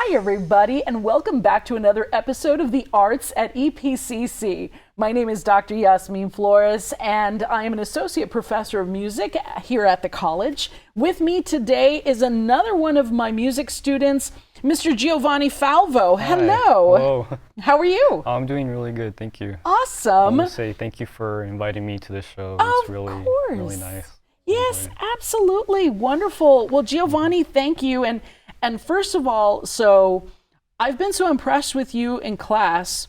Hi, everybody, and welcome back to another episode of The Arts at EPCC. My name is Dr. Yasmin Flores, and I am an associate professor of music here at the college. With me today is another one of my music students, Mr. Giovanni Falvo. Hi. Hello. Hello. How are you? I'm doing really good, thank you. Awesome. I want to say thank you for inviting me to this show. It's really nice. Yes, absolutely. Wonderful. Well, Giovanni, thank you. And first of all, so I've been so impressed with you in class.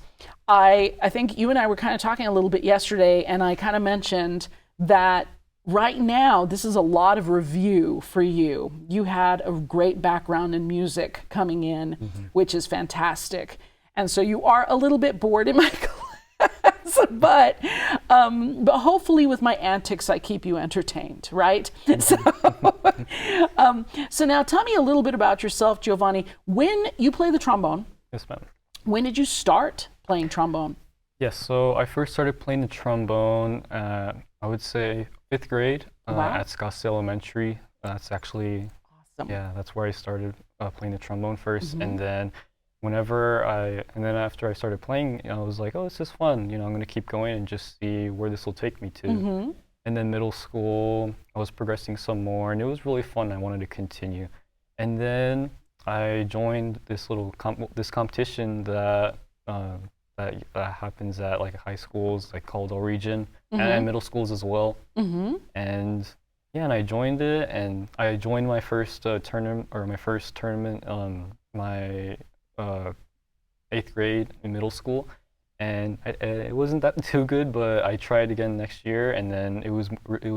I think you and I were kind of talking a little bit yesterday, and I kind of mentioned that right now, this is a lot of review for you. You had a great background in music coming in, which is fantastic. And so you are a little bit bored in my class, but hopefully with my antics, I keep you entertained, right? So now tell me a little bit about yourself, Giovanni. When you play the trombone. Yes, ma'am. When did you start playing trombone? Yes, so I first started playing the trombone at, I would say, 5th grade at Scottsdale Elementary. That's actually, awesome. Yeah, that's where I started playing the trombone first. And then after I started playing, I was like, oh, this is fun. I'm going to keep going and just see where this will take me to. And then middle school, I was progressing some more, and it was really fun. I wanted to continue. And then I joined this little competition that happens at like high schools, like called All Region, and middle schools as well. And yeah, and I joined it, and I joined my first tournament, my 8th grade in middle school, and it wasn't that too good, but I tried again next year, and then it was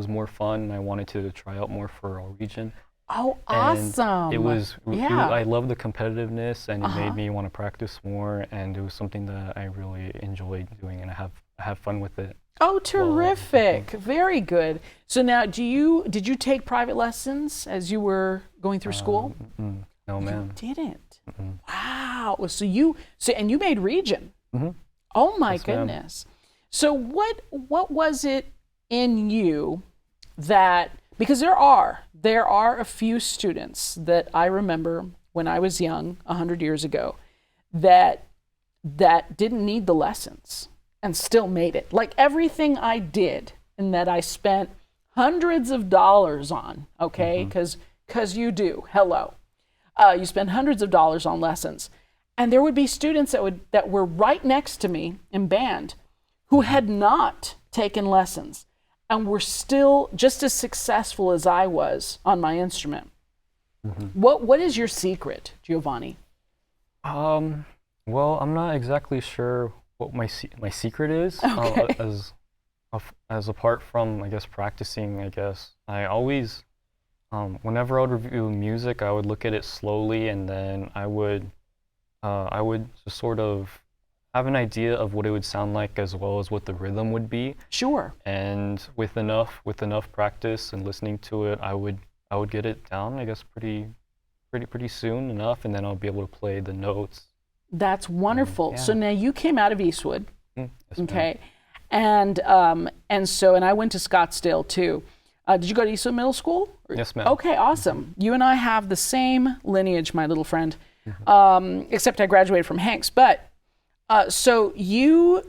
more fun, and I wanted to try out more for All Region. Oh, awesome. I love the competitiveness, and it made me want to practice more, and it was something that I really enjoyed doing, and I have fun with it. Oh, terrific. Very good. So now, did you take private lessons as you were going through school? No, ma'am. You didn't? Wow. So you made region. Oh my goodness. So what was it in you that, because there are a few students that I remember when I was young 100 years ago that didn't need the lessons and still made it. Like everything I did and that I spent hundreds of dollars on, okay? Because you do. Hello. You spend hundreds of dollars on lessons. And there would be students that were right next to me in band who had not taken lessons and were still just as successful as I was on my instrument. What is your secret, Giovanni? Well, I'm not exactly sure what my secret is. As apart from, I guess, practicing, I always, whenever I would review music, I would look at it slowly, and then I would just sort of have an idea of what it would sound like as well as what the rhythm would be. Sure. And with enough practice and listening to it, I would get it down, I guess, pretty soon enough, and then I'll be able to play the notes. That's wonderful. So now you came out of Eastwood, yes, okay, and I went to Scottsdale too. Did you go to Eastwood Middle School? Yes, ma'am. Okay, awesome. You and I have the same lineage, my little friend, except I graduated from Hanks. But so you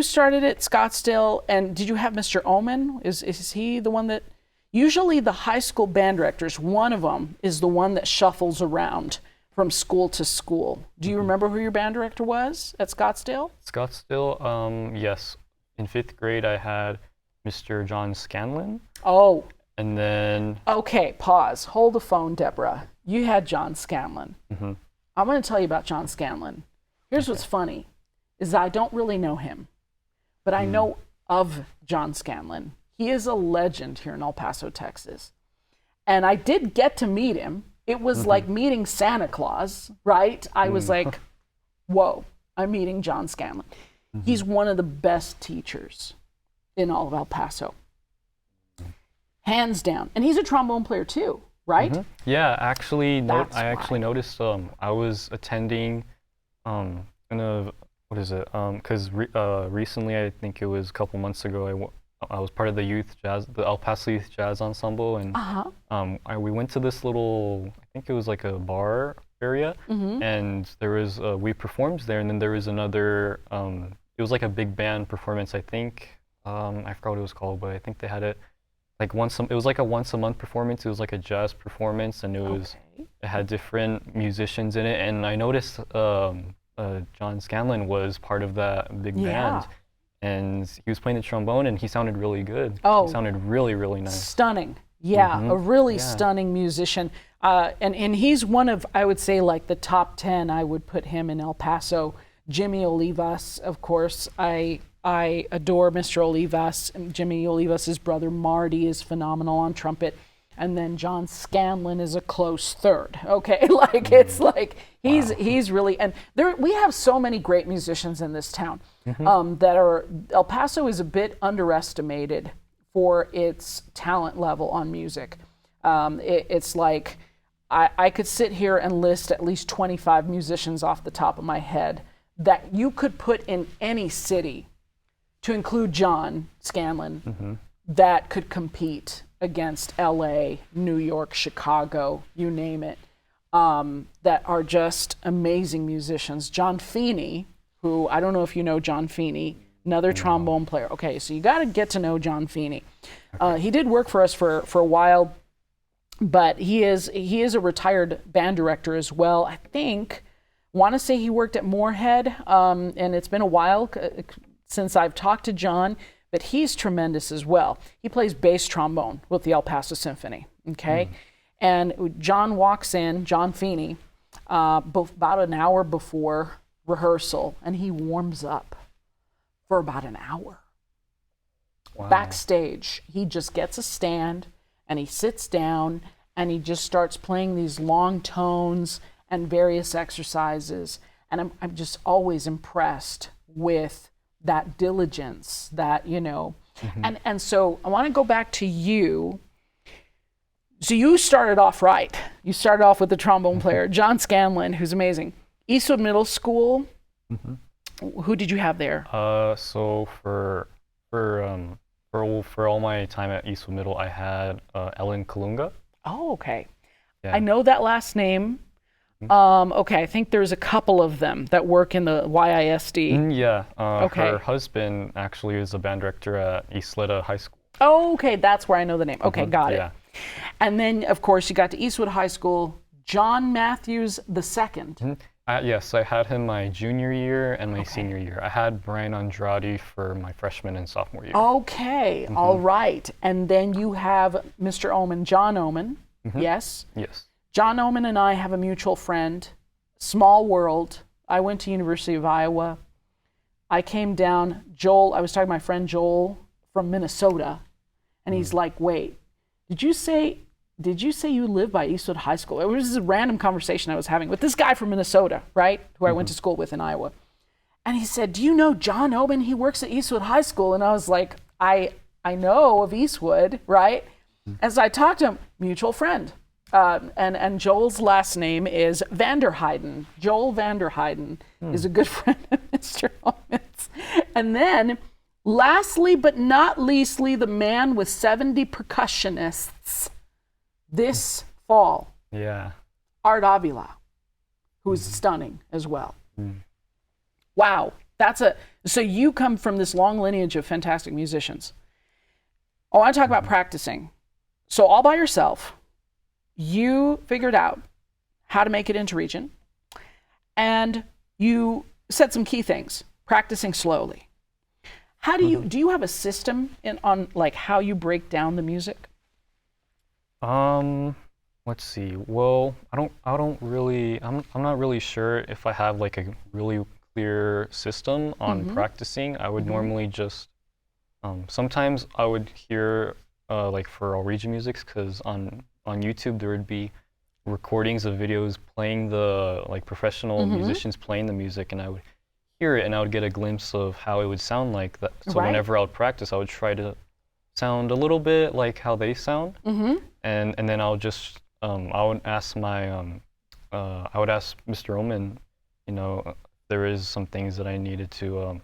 started at Scottsdale, and did you have Mr. Oman? Is he the one that, usually the high school band directors, one of them is the one that shuffles around from school to school. Do you remember who your band director was at Scottsdale? Scottsdale, yes. In 5th grade, I had Mr. John Scanlon. Oh. And then... Okay, pause. Hold the phone, Deborah. You had John Scanlon. I'm going to tell you about John Scanlon. Here's what's funny, is I don't really know him, but I know of John Scanlon. He is a legend here in El Paso, Texas. And I did get to meet him. It was like meeting Santa Claus, right? I was like, whoa, I'm meeting John Scanlon. He's one of the best teachers in all of El Paso. Hands down. And he's a trombone player too, right? Yeah, actually, I why. noticed I was attending because recently, I think it was a couple months ago, I was part of the El Paso Youth Jazz Ensemble, and we went to this little, I think it was like a bar area, and there was we performed there, and then there was another. It was like a big band performance. I think I forgot what it was called, but I think they had it like it was like a once a month performance. It was like a jazz performance, and it had different musicians in it. And I noticed John Scanlon was part of that big band, and he was playing the trombone, and he sounded really good. He sounded really, really nice. Stunning. Yeah, a really stunning musician. And he's one of, I would say, like the top 10. I would put him in El Paso. Jimmy Olivas, of course. I adore Mr. Olivas. Jimmy Olivas' brother Marty is phenomenal on trumpet. And then John Scanlon is a close third. Okay, like it's like he's really, and we have so many great musicians in this town that are, El Paso is a bit underestimated for its talent level on music. It's like, I could sit here and list at least 25 musicians off the top of my head that you could put in any city, to include John Scanlon, that could compete against LA, New York, Chicago, you name it, that are just amazing musicians. John Feeney, who, I don't know if you know John Feeney, another trombone player. Okay, so you got to get to know John Feeney. He did work for us for a while, but he is a retired band director as well. I want to say he worked at Moorhead, and it's been a while since I've talked to John, but he's tremendous as well. He plays bass trombone with the El Paso Symphony, okay? And John walks in, John Feeney, about an hour before rehearsal, and he warms up for about an hour. Wow. Backstage, he just gets a stand, and he sits down, and he just starts playing these long tones and various exercises. And I'm just always impressed with that diligence, that, and so I want to go back to you. So you started off right. You started off with the trombone player, John Scanlon, who's amazing. Eastwood Middle School, who did you have there? So for all my time at Eastwood Middle, I had Ellen Kalunga. Oh, okay. Yeah. I know that last name. Okay, I think there's a couple of them that work in the YISD. Her husband actually is a band director at Isleta High School. Oh, okay, that's where I know the name. Okay, got it. And then, of course, you got to Eastwood High School. John Matthews II. Yes, I had him my junior year and my senior year. I had Brian Andrade for my freshman and sophomore year. Okay, all right. And then you have Mr. Oman, John Oman. Yes? Yes. John Oman and I have a mutual friend, small world. I went to University of Iowa. I came down, I was talking to my friend Joel from Minnesota, and he's like, wait, did you say you live by Eastwood High School? It was a random conversation I was having with this guy from Minnesota, right, who I went to school with in Iowa. And he said, do you know John Oman? He works at Eastwood High School. And I was like, I know of Eastwood, right? As I talked to him, mutual friend. And Joel's last name is Vanderheiden. Joel Vanderheiden is a good friend of Mr. Oman's. And then, lastly but not leastly, the man with 70 percussionists this fall. Yeah. Art Avila, who's stunning as well. Wow. So you come from this long lineage of fantastic musicians. I want to talk about practicing. So all by yourself, you figured out how to make it into region, and you said some key things, practicing slowly. How do you have a system on like how you break down the music? Let's see. Well, I'm not really sure if I have like a really clear system on practicing. I would normally just, sometimes I would hear like for all region musics, because on YouTube there would be recordings of videos playing the like professional musicians playing the music, and I would hear it and I would get a glimpse of how it would sound like that. So whenever I would practice, I would try to sound a little bit like how they sound, and then I would just I would ask Mr. Oman, there is some things that I needed to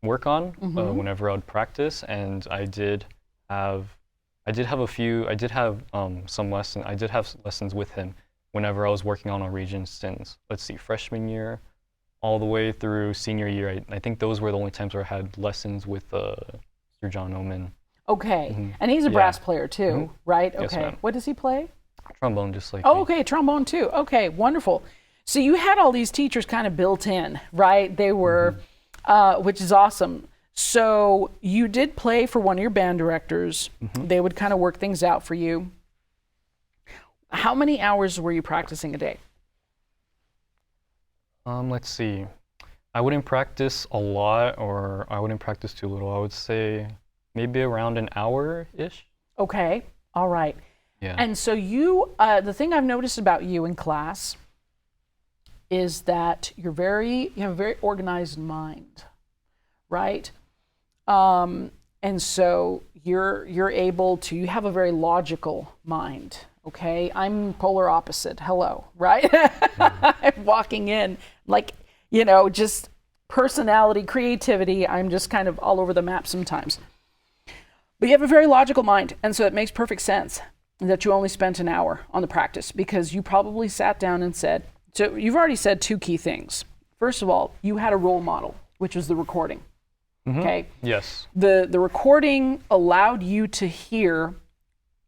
work on whenever I would practice, and I did have some lessons. I did have lessons with him, whenever I was working on a region since, let's see, freshman year all the way through senior year. I think those were the only times where I had lessons with Sir John Oman. Okay. And he's a brass player too, right? Okay. Yes, ma'am. What does he play? Trombone, just like Oh, me. okay, trombone too. Okay, wonderful. So you had all these teachers kind of built in, right? They were, which is awesome. So you did play for one of your band directors. They would kind of work things out for you. How many hours were you practicing a day? Let's see. I wouldn't practice a lot, or I wouldn't practice too little. I would say maybe around an hour-ish. Okay, all right. Yeah. And so you, the thing I've noticed about you in class is that you have a very organized mind, right? And so you have a very logical mind, okay? I'm polar opposite, hello, right? I'm walking in like, just personality, creativity, I'm just kind of all over the map sometimes. But you have a very logical mind, and so it makes perfect sense that you only spent an hour on the practice, because you probably sat down and said, so you've already said two key things. First of all, you had a role model, which was the recording. Okay? Yes. The recording allowed you to hear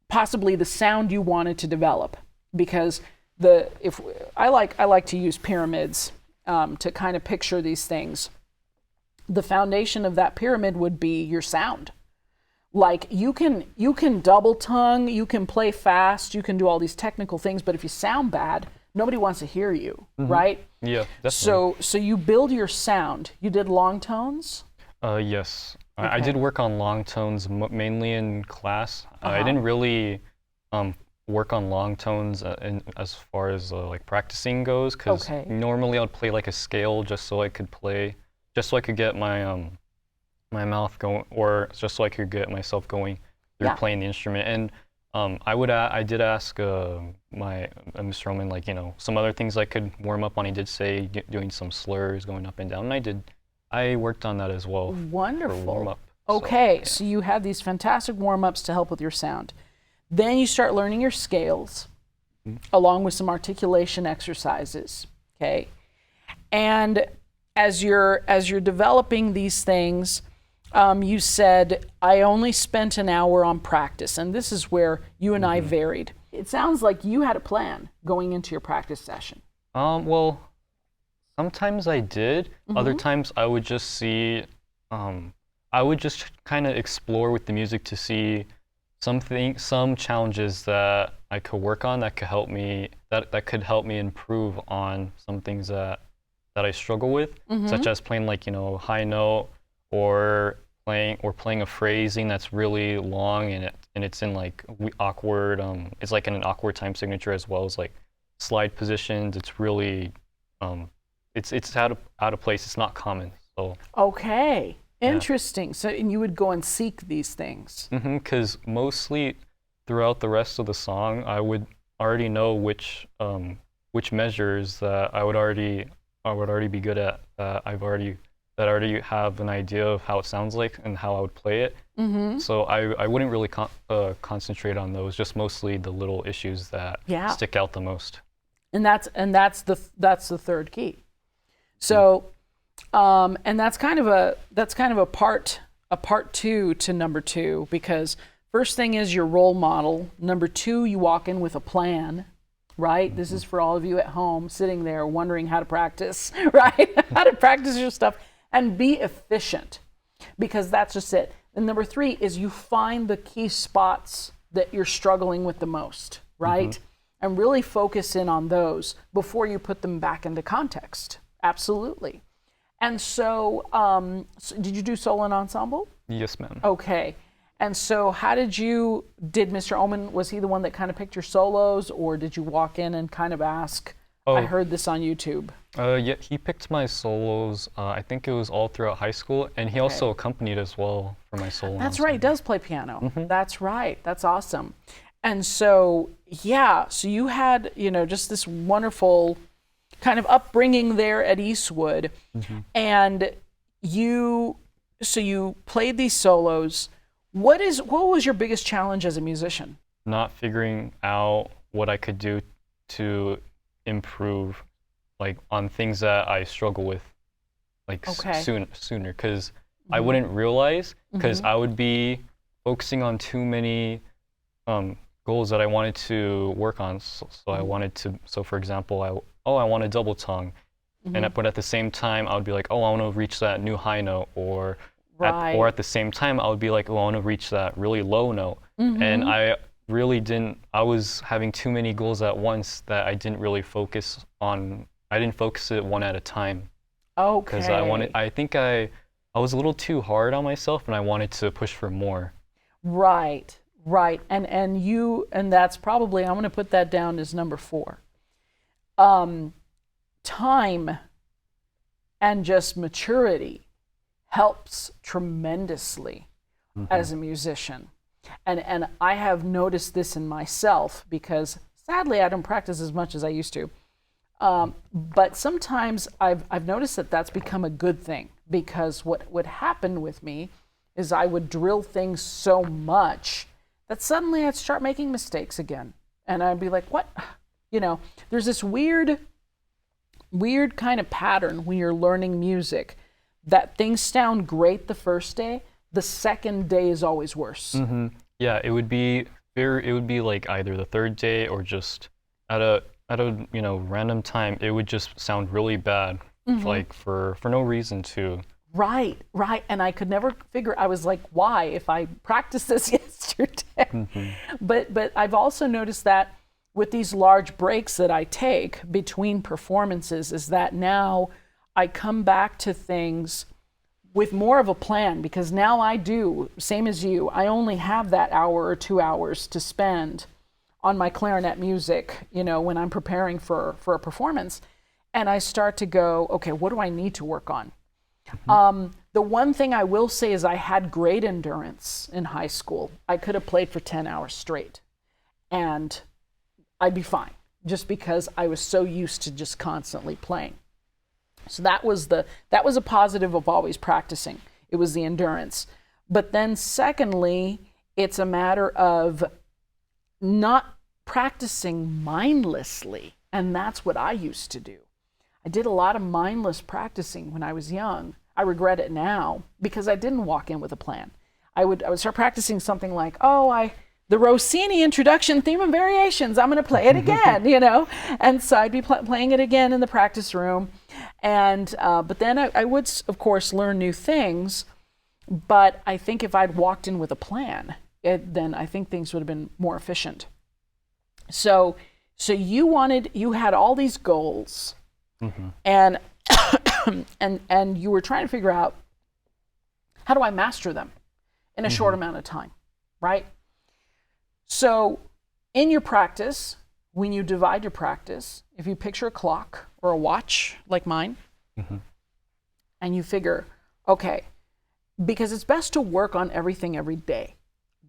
possibly the sound you wanted to develop, because I like to use pyramids to kind of picture these things. The foundation of that pyramid would be your sound. Like you can double tongue, you can play fast, you can do all these technical things, but if you sound bad, nobody wants to hear you, right? Yeah, definitely. So you build your sound. You did long tones? Yes. Okay. I did work on long tones mainly in class. I didn't really work on long tones as far as like practicing goes, because normally I would play like a scale just so I could get my my mouth going, or just so I could get myself going through playing the instrument. And I did ask my Mr. Roman, like, some other things I could warm up on. He did say doing some slurs going up and down, and I worked on that as well. Wonderful. For warm up. Okay, so you had these fantastic warm-ups to help with your sound. Then you start learning your scales, along with some articulation exercises, okay? And as you're developing these things, you said, I only spent an hour on practice, and this is where you and I varied. It sounds like you had a plan going into your practice session. Well, sometimes I did. Other times I would just see, I would just kind of explore with the music to see some challenges that I could work on that could help me, that could help me improve on some things that I struggle with, such as playing like, high note, or playing a phrasing that's really long and it's in like awkward, it's like in an awkward time signature, as well as like slide positions. It's really it's out of place. It's not common. So okay, interesting. So and you would go and seek these things. Because mostly throughout the rest of the song, I would already know which measures that I would already be good at. That I already have an idea of how it sounds like and how I would play it. So I wouldn't really concentrate on those, just mostly the little issues that stick out the most. And that's the third key. So and that's kind of a part two to number two, because first thing is your role model. Number two, you walk in with a plan. Right? This is for all of you at home sitting there wondering how to practice, right? How to practice your stuff and be efficient, because that's just it. And number three is you find the key spots that you're struggling with the most, right? And really focus in on those before you put them back into context. Absolutely. And so, did you do solo and ensemble? Yes, ma'am. Okay. And so did Mr. Oman, was he the one that kind of picked your solos, or did you walk in and kind of ask? I heard this on YouTube. Yeah, he picked my solos. I think it was all throughout high school, and he also accompanied as well for my solo. That's right, he does play piano. That's right, that's awesome. And so, so you had, just this wonderful kind of upbringing there at Eastwood, and you played these solos. What was your biggest challenge as a musician? Not figuring out what I could do to improve, like on things that I struggle with, like sooner, because I wouldn't realize, because I would be focusing on too many goals that I wanted to work on. So I wanted to, so for example, I want a double tongue, but at the same time I would be like, oh, I want to reach that new high note, or at the same time I would be like, oh, I want to reach that really low note, and I really didn't. I was having too many goals at once that I didn't really focus on. I didn't focus it one at a time. Okay. Because I think I was a little too hard on myself, and I wanted to push for more. Right. And that's probably, I'm going to put that down as number 4. Time and just maturity helps tremendously as a musician. And I have noticed this in myself, because sadly I don't practice as much as I used to. But sometimes I've noticed that that's become a good thing, because what would happen with me is I would drill things so much that suddenly I'd start making mistakes again. And I'd be like, what? There's this weird kind of pattern when you're learning music, that things sound great the first day, the second day is always worse. Yeah, it would be like either the third day or just at a random time, it would just sound really bad, like for no reason too. Right. And I could never figure, I was like, why, if I practiced this yesterday? But I've also noticed that with these large breaks that I take between performances, is that now I come back to things with more of a plan, because now I do, same as you, I only have that hour or 2 hours to spend on my clarinet music, when I'm preparing for a performance. And I start to go, okay, what do I need to work on? The one thing I will say is I had great endurance in high school. I could have played for 10 hours straight and I'd be fine, just because I was so used to just constantly playing. So that was a positive of always practicing. It was the endurance. But then secondly, it's a matter of not practicing mindlessly. And that's what I used to do. I did a lot of mindless practicing when I was young. I regret it now, because I didn't walk in with a plan. I would start practicing something like, the Rossini introduction theme and variations, I'm going to play it again, And so I'd be playing it again in the practice room. And but then I would, of course, learn new things. But I think if I'd walked in with a plan, then I think things would have been more efficient. So you had all these goals, and and you were trying to figure out, how do I master them in a short amount of time, right? So in your practice, when you divide your practice, if you picture a clock or a watch like mine, and you figure, okay, because it's best to work on everything every day.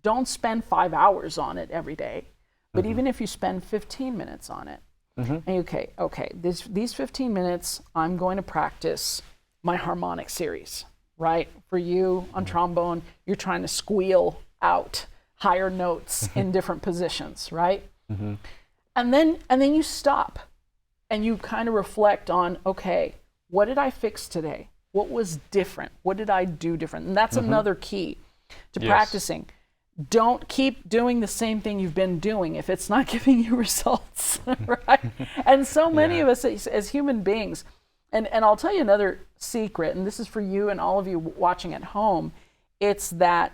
Don't spend 5 hours on it every day, but even if you spend 15 minutes on it, and these 15 minutes, I'm going to practice my harmonic series, right? For you on trombone, you're trying to squeal out higher notes in different positions, right? And then you stop and you kind of reflect on, okay, what did I fix today? What was different? What did I do different? And that's another key to practicing. Don't keep doing the same thing you've been doing if it's not giving you results, right? And so many of us as human beings, and I'll tell you another secret, and this is for you and all of you watching at home, it's that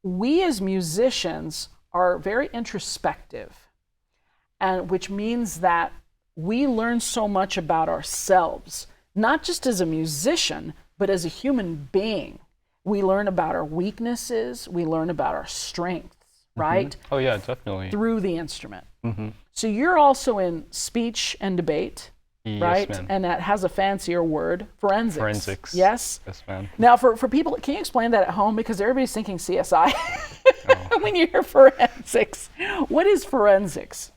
we as musicians are very introspective, and which means that we learn so much about ourselves, not just as a musician, but as a human being. We learn about our weaknesses, we learn about our strengths, right? Oh yeah, definitely. Through the instrument. So you're also in speech and debate, right? Ma'am. And that has a fancier word, forensics. Forensics. Yes? Yes, ma'am. Now for people, can you explain that at home? Because everybody's thinking CSI when you hear forensics. What is forensics?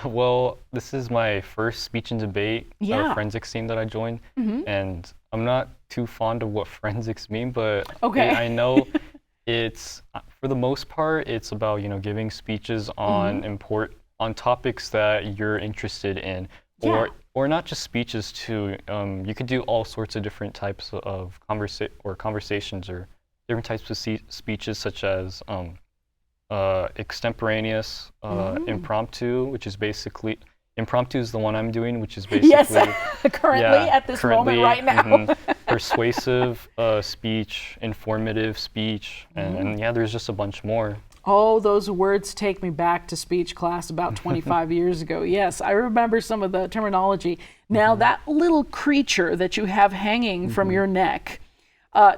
Well, this is my first speech and debate forensics team that I joined, and I'm not too fond of what forensics mean, but I know it's, for the most part, it's about, giving speeches on on topics that you're interested in, Yeah. or not just speeches too. You could do all sorts of different types of conversations or different types of speeches, such as extemporaneous, impromptu, which is basically impromptu is the one I'm doing, which is basically Yes, currently at this moment right now. Persuasive speech, informative speech, and yeah, there's just a bunch more. Oh, those words take me back to speech class about 25 years ago. Yes, I remember some of the terminology. Now, that little creature that you have hanging from your neck,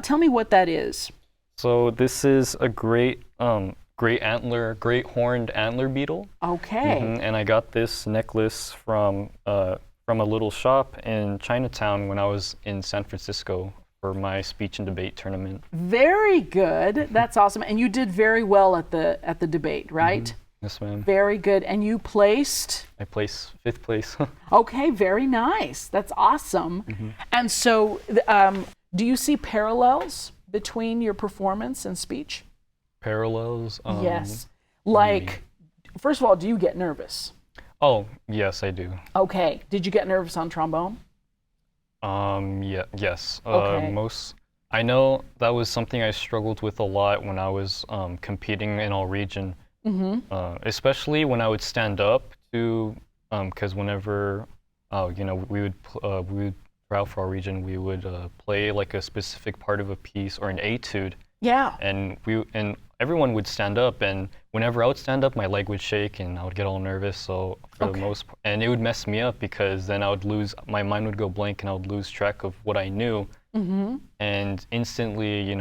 tell me what that is. So this is a great horned antler beetle. Okay. And I got this necklace from a little shop in Chinatown when I was in San Francisco for my speech and debate tournament. Very good. That's awesome. And you did very well at the debate, right? Yes, ma'am. Very good. And you placed? I placed 5th place. Okay, very nice. That's awesome. And so, do you see parallels between your performance and speech? Parallels? Yes. Like, first of all, do you get nervous? Oh, yes, I do. Okay. Did you get nervous on trombone? Yeah, yes. Okay. I know that was something I struggled with a lot when I was competing in all region. Especially when I would stand up to, because whenever, we would throughout for our region, we would play like a specific part of a piece or an etude. Yeah. And everyone would stand up, and whenever I would stand up, my leg would shake and I would get all nervous. So for the most part, and it would mess me up because then my mind would go blank and I would lose track of what I knew and instantly,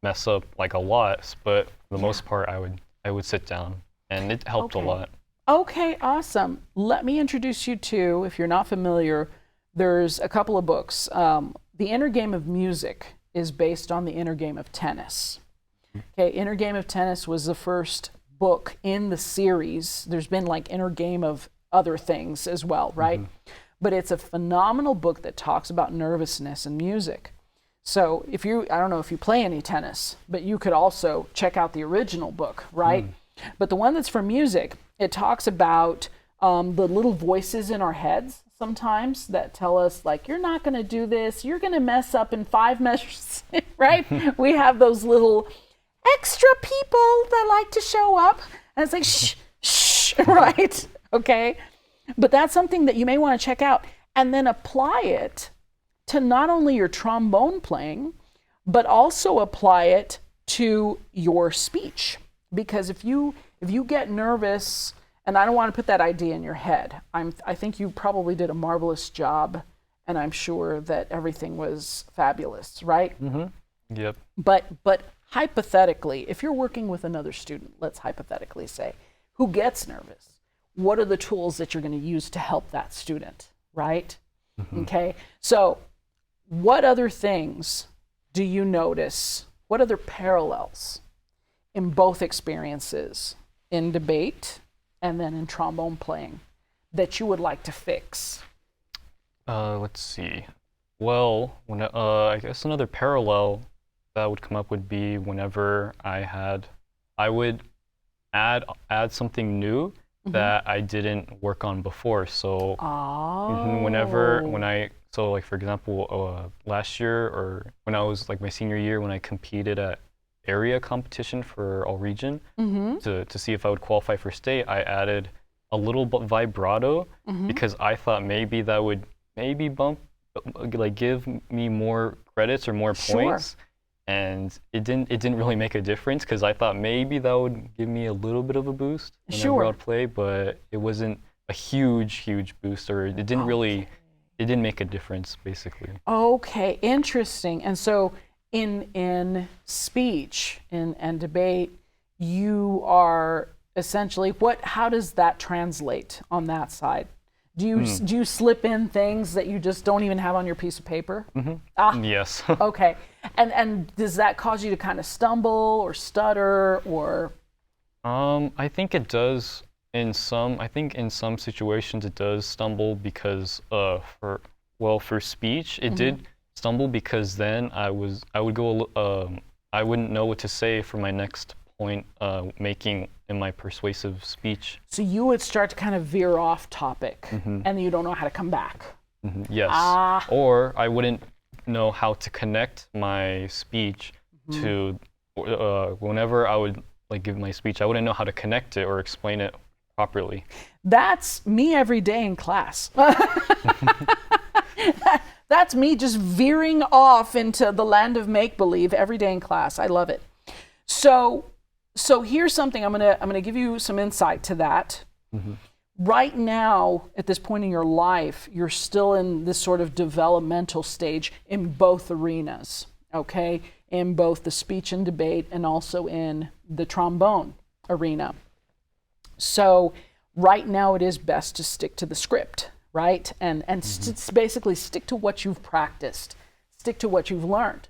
mess up like a lot. But for the most part, I would sit down, and it helped a lot. Okay, awesome. Let me introduce you to, if you're not familiar, there's a couple of books. The Inner Game of Music is based on the Inner Game of Tennis. Okay, Inner Game of Tennis was the first book in the series. There's been like Inner Game of other things as well, right? But it's a phenomenal book that talks about nervousness and music. So I don't know if you play any tennis, but you could also check out the original book, right? But the one that's for music, it talks about the little voices in our heads sometimes that tell us, like, you're not going to do this, you're going to mess up in 5 measures, right? We have those little extra people that like to show up, and it's like, shh, shh, right? Okay? But that's something that you may want to check out, and then apply it to not only your trombone playing, but also apply it to your speech. Because if you get nervous, and I don't want to put that idea in your head, I think you probably did a marvelous job, and I'm sure that everything was fabulous, right? Yep. But hypothetically, if you're working with another student, let's hypothetically say, who gets nervous, what are the tools that you're going to use to help that student, right? Okay, so what other things do you notice? What other parallels in both experiences, in debate and then in trombone playing, that you would like to fix? Let's see. Well, I guess another parallel that would come up would be whenever I would add something new that I didn't work on before. So so like for example, last year or when I was like my senior year, when I competed at area competition for all region to see if I would qualify for state, I added a little vibrato because I thought maybe that would give me more credits or more points. And it didn't really make a difference because I thought maybe that would give me a little bit of a boost whenever I'd play, but it wasn't a huge boost, or it didn't make a difference basically. Okay, interesting. And so in speech and debate, you are essentially, how does that translate on that side? Do you slip in things that you just don't even have on your piece of paper? Yes. Okay. And does that cause you to kind of stumble or stutter or? I think it does in some situations it does stumble because for speech it did stumble because then I wouldn't know what to say for my next point making in my persuasive speech. So you would start to kind of veer off topic, and you don't know how to come back. Yes. Or I wouldn't know how to connect my speech to whenever I would like give my speech, I wouldn't know how to connect it or explain it properly. That's me every day in class. That's me just veering off into the land of make-believe every day in class. I love it. So here's something, I'm gonna give you some insight to that. Right now, at this point in your life, you're still in this sort of developmental stage in both arenas, okay? In both the speech and debate and also in the trombone arena. So right now it is best to stick to the script, right? And basically stick to what you've practiced, stick to what you've learned.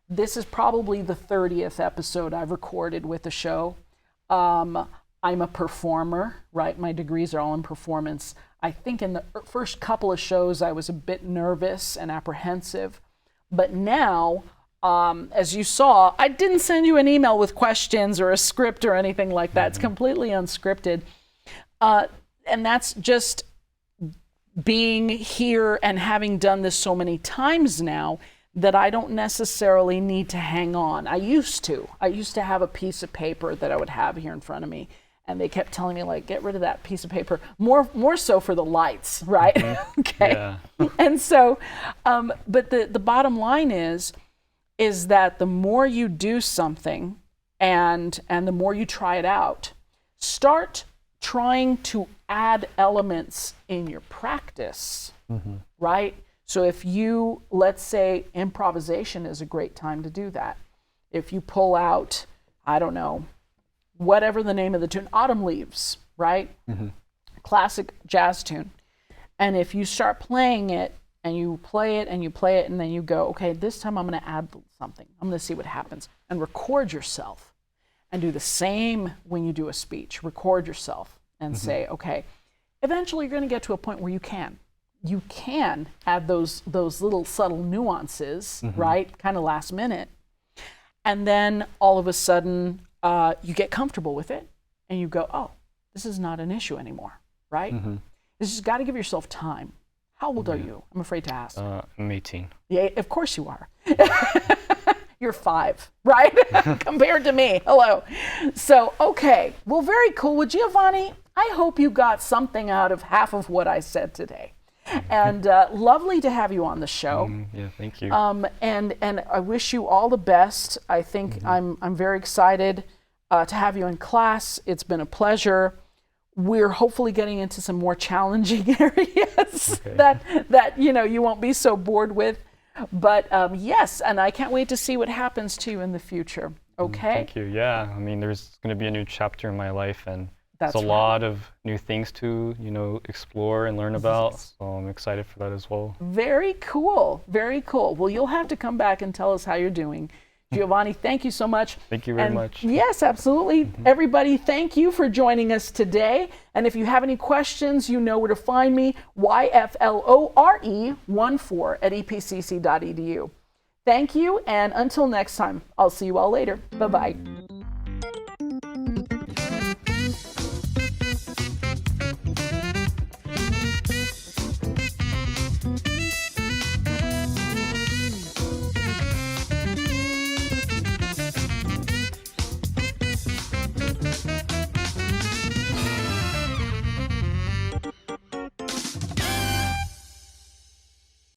This is probably the 30th episode I've recorded with the show. I'm a performer, right? My degrees are all in performance. I think in the first couple of shows I was a bit nervous and apprehensive, but now, as you saw, I didn't send you an email with questions or a script or anything like that. It's completely unscripted. And that's just being here and having done this so many times now that I don't necessarily need to hang on. I used to have a piece of paper that I would have here in front of me, and they kept telling me, like, get rid of that piece of paper, more so for the lights, right? Okay. Yeah. And so, but the bottom line is that the more you do something and the more you try it out, start trying to add elements in your practice, right? So if you, let's say improvisation is a great time to do that. If you pull out, I don't know, whatever the name of the tune, Autumn Leaves, right? Classic jazz tune. And if you start playing it and you play it and you play it and then you go, okay, this time I'm going to add something. I'm going to see what happens. And record yourself. And do the same when you do a speech. Record yourself and say, okay, eventually you're going to get to a point where you can add those little subtle nuances, right? Kind of last minute. And then all of a sudden you get comfortable with it and you go, oh, this is not an issue anymore, right? You just got to give yourself time. How old are you? I'm afraid to ask. I'm 18. Yeah, of course you are. You're 5, right? Compared to me. Hello. So, okay. Well, very cool. Well, Giovanni, I hope you got something out of half of what I said today. And lovely to have you on the show. Yeah, thank you. And I wish you all the best. I think I'm very excited to have you in class. It's been a pleasure. We're hopefully getting into some more challenging areas that you won't be so bored with. But yes, and I can't wait to see what happens to you in the future. Okay? Thank you. Yeah, I mean, there's going to be a new chapter in my life, and That's there's a right. lot of new things to, explore and learn about. So I'm excited for that as well. Very cool. Very cool. Well, you'll have to come back and tell us how you're doing. Giovanni, thank you so much. Thank you very much. Yes, absolutely. Everybody, thank you for joining us today. And if you have any questions, you know where to find me, YFLORE14 @epcc.edu. Thank you, and until next time, I'll see you all later. Bye-bye.